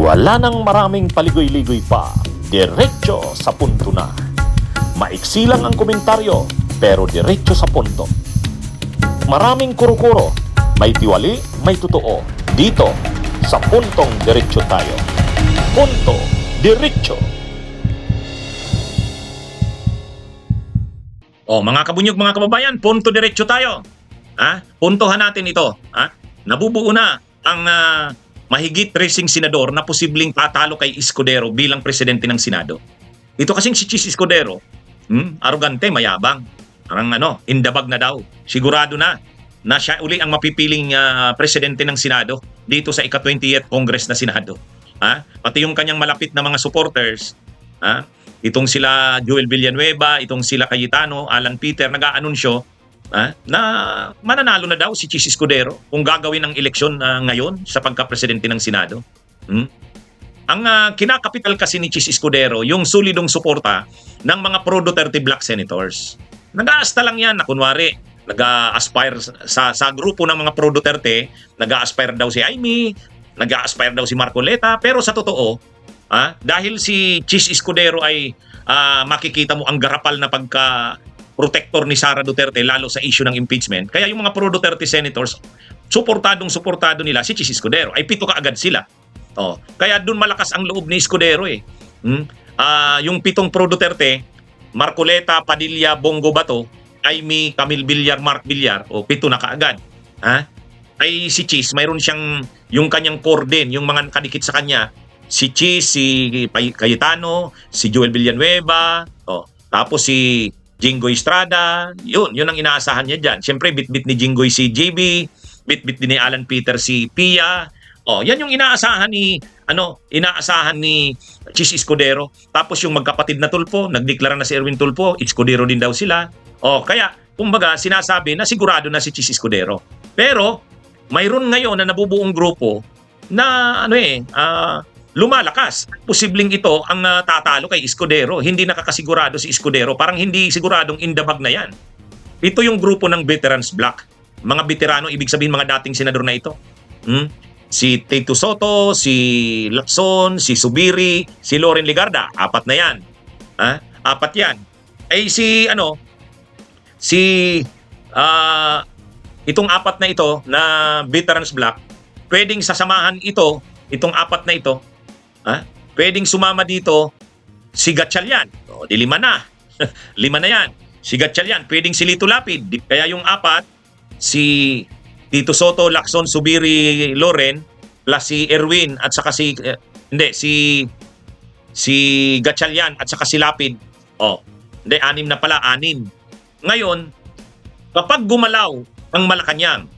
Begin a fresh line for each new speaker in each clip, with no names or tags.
Wala nang maraming paligoy-ligoy pa, diretso sa punto na. Maiksi lang ang komentaryo, pero diretso sa punto. Maraming kuro-kuro, may tiwali, may totoo. Dito, sa Puntong Diretso Tayo. Punto Diretso.
Mga kabunyog, mga kababayan, punto diretso tayo. Puntohan natin ito. Nabubuo na ang mahigit 13 senador na posibleng tatalo kay Escudero bilang presidente ng Senado. Ito kasing si Chis Escudero, arugante, mayabang. Parang indabag na daw. Sigurado na siya uli ang mapipiling presidente ng Senado dito sa ika-20th Congress na Senado. Pati yung kanyang malapit na mga supporters, itong sila Joel Villanueva, itong sila Cayetano, Alan Peter, nag-aanunsyo na mananalo na daw si Chis Escudero kung gagawin ang eleksyon ngayon sa pagka-presidente ng Senado. Ang kinakapital kasi ni Chis Escudero, yung solidong suporta ng mga pro-Duterte Black Senators. Nag-aasta lang yan na kunwari, nag-aspire sa grupo ng mga pro-Duterte, nag-aspire daw si Amy, nag-aspire daw si Marcoleta, pero sa totoo, dahil si Chis Escudero ay makikita mo ang garapal na pagka-protector ni Sara Duterte lalo sa issue ng impeachment. Kaya yung mga pro-Duterte senators, suportado nila si Chis Escudero. Ay 7 kaagad sila. Kaya doon malakas ang loob ni Escudero eh. Yung 7 pro-Duterte, Marcoleta, Padilla, Bongo Bato, Amy, Camille Villar, Mark Villar, 7 na kaagad. Ay si Chis, mayroon siyang yung kanyang core din, yung mga kadikit sa kanya, si Chis, si Cayetano, si Joel Villanueva, tapos si Jinggoy Estrada, yun ang inaasahan niya dyan. Siyempre, bit-bit ni Jinggoy si JB, bit-bit din ni Alan Peter si Pia. Yan yung inaasahan ni Chis Escudero. Tapos yung magkapatid na Tulfo, nagdeklara na si Erwin Tulfo, Escudero din daw sila. Kaya, kumbaga, sinasabi na sigurado na si Chis Escudero. Pero, mayroon ngayon na nabubuong grupo na lumalakas. Posibleng ito ang tatalo kay Escudero. Hindi nakakasigurado si Escudero. Parang hindi siguradong indabag na yan. Ito yung grupo ng Veterans Bloc. Mga veterano, ibig sabihin mga dating senador na ito. Si Tito Soto, si Lacson, si Subiri, si Loren Legarda. 4 na yan. 4 yan. Ay itong 4 na ito na Veterans Bloc, pwedeng sasamahan itong 4 na ito. Pwedeng sumama dito si Gatchalian. Di 5 na. 5 na yan. Si Gatchalian. Pwedeng si Lito Lapid. Kaya yung 4, si Tito Soto, Lacson, Subiri, Loren, plus si Erwin at saka si Gatchalian at saka si Lapid. 6 na pala, 6. Ngayon, kapag gumalaw ang Malacanang,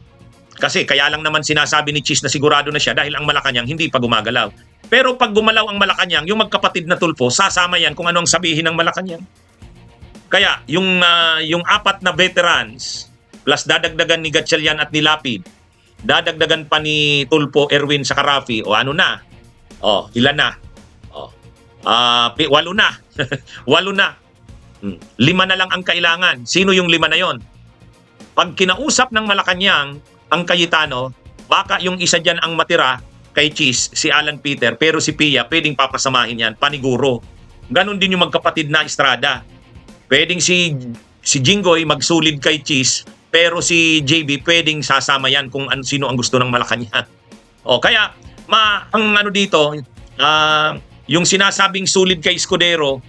kasi kaya lang naman sinasabi ni Chis na sigurado na siya dahil ang Malacanang hindi pa gumagalaw. Pero pag gumalaw ang Malacanang, yung magkapatid na Tulfo, sasama yan kung ano ang sabihin ng Malacanang. Kaya yung 4 na veterans, plus dadagdagan ni Gatchalian at ni Lapid, dadagdagan pa ni Tulfo, Erwin, sa Rafi, ilan na? 8 na. 8 na. 5 na lang ang kailangan. Sino yung 5 na yon? Pag kinausap ng Malacanang ang Cayetano, baka yung isa dyan ang matira kay Chis, si Alan Peter, pero si Pia, pwedeng papasamahin yan, paniguro. Ganon din yung magkapatid na Estrada. Pwedeng si Jinggoy magsulid kay Chis, pero si JB pwedeng sasama yan kung sino ang gusto ng Malacanang. Kaya, yung sinasabing sulid kay Escudero,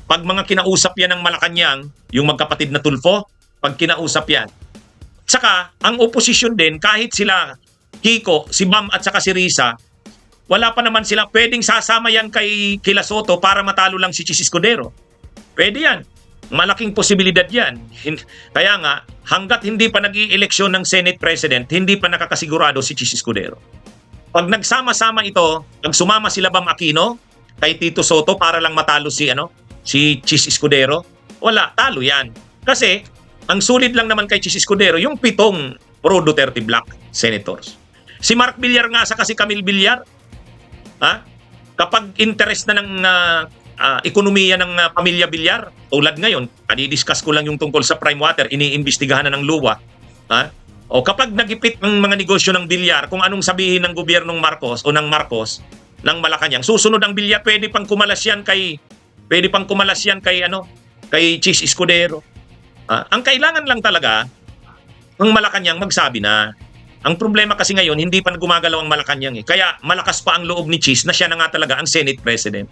pag mga kinausap yan ng Malacanang, yung magkapatid na Tulfo, pag kinausap yan. Saka, ang oposisyon din, kahit sila Kiko, si Bam at saka si Risa, wala pa naman sila, pwedeng sasama yan kay Kila Soto para matalo lang si Chis Escudero. Pwede yan. Malaking posibilidad yan. Kaya nga, hanggat hindi pa nag-i-eleksyon ng Senate President, hindi pa nakakasigurado si Chis Escudero. Pag nagsama-sama ito, pag sumama sila Bam Aquino kay Tito Soto para lang matalo si Chis Escudero, wala, talo yan. Kasi, ang sulit lang naman kay Chis Escudero, yung 7 pro-Duterte Black Senators. Si Mark Villar nga sa kasi Camille Villar, kapag interest na ng ekonomiya ng pamilya Villar, tulad ngayon, discuss ko lang yung tungkol sa prime water, iniimbestigahan na ng luwa, O kapag nagipit ng mga negosyo ng bilyar, kung anong sabihin ng gobyernong Marcos o ng Marcos ng Malacanang, susunod ang bilyar, pwede pang kumalas yan kay kay Chis Escudero. Ang kailangan lang talaga ng Malacanang magsabi na. Ang problema kasi ngayon, hindi pa gumagalaw ang Malacanang eh. Kaya malakas pa ang loob ni Chis na siya na nga talaga ang Senate President.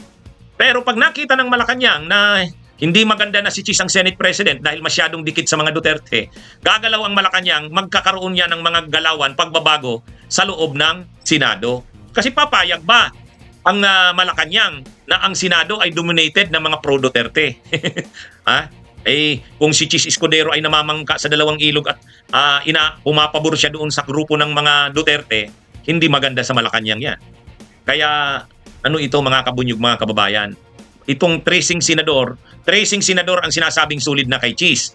Pero pag nakita ng Malacanang na hindi maganda na si Chis ang Senate President dahil masyadong dikit sa mga Duterte, gagalaw ang Malacanang, magkakaroon niya ng mga galawan, pagbabago sa loob ng Senado. Kasi papayag ba ang Malacanang na ang Senado ay dominated ng mga pro-Duterte? Kung si Chis Escudero ay namamangka sa dalawang ilog at pumapabor siya doon sa grupo ng mga Duterte, hindi maganda sa Malacanang yan. Kaya ano ito mga kabunyog, mga kababayan? Itong tracing senador ang sinasabing solid na kay Chis.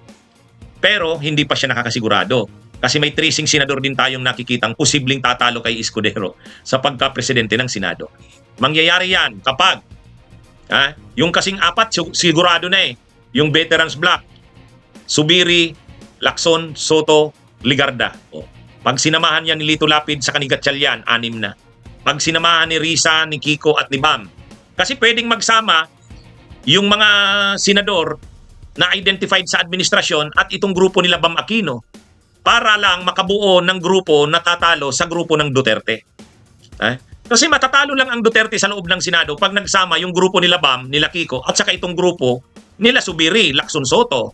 Pero hindi pa siya nakakasigurado. Kasi may tracing senador din tayong nakikitang posibleng tatalo kay Escudero sa pagka-presidente ng Senado. Mangyayari yan kapag yung kasing apat sigurado na eh. Yung Veterans Block, Subiri, Lacson, Soto, Ligarda. Pag sinamahan yan ni Lito Lapid sa Kanigatchalian, 6 na. Pag sinamahan ni Risa, ni Kiko at ni Bam. Kasi pwedeng magsama yung mga senador na identified sa administrasyon at itong grupo nila Bam Aquino para lang makabuo ng grupo na tatalo sa grupo ng Duterte. Kasi matatalo lang ang Duterte sa loob ng Senado pag nagsama yung grupo nila Bam, nila Kiko at saka itong grupo nila Subiri, Lacson, Soto.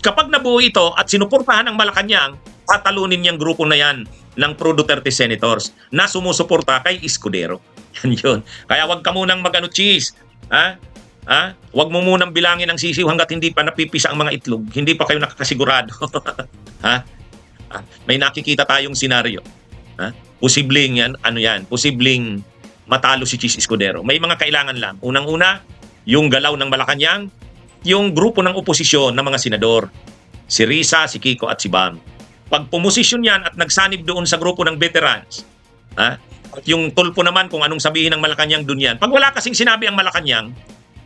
Kapag nabuo ito at sinuportahan ng Malacanang, tatalunin niyang grupo na yan ng pro-Duterte senators na sumusuporta kay Escudero. Yan yun. Kaya wag ka munang Chis. Wag mo munang bilangin ang sisiw hanggat hindi pa napipisa ang mga itlog. Hindi pa kayo nakakasigurado. May nakikita tayong senaryo. Posibleng yan, posibleng matalo si Chis Escudero. May mga kailangan lang. Unang-una, yung galaw ng Malacanang, yung grupo ng oposisyon ng mga senador, si Risa, si Kiko at si Bam. Pag pumosisyon yan at nagsanib doon sa grupo ng veterans, at yung tulpo naman kung anong sabihin ng Malacanang doon yan. Pag wala kasing sinabi ang Malacanang,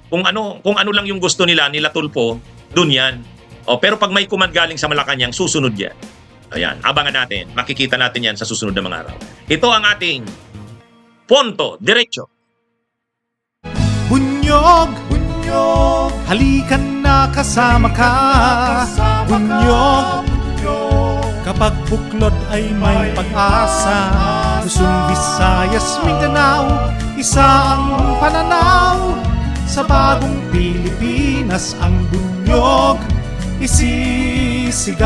kung ano lang yung gusto nila tulpo, doon yan. Pero pag may command galing sa Malacanang, susunod yan. Ayan, abangan natin. Makikita natin yan sa susunod na mga araw. Ito ang ating Punto Diretso.
Bunyog, halikan na kasama ka. Bunyog, kapag buklod ay may pag-asa. Luzon, Visayas, Mindanao, isa ang pananaw. Sa bagong Pilipinas ang bunyog isisigaw.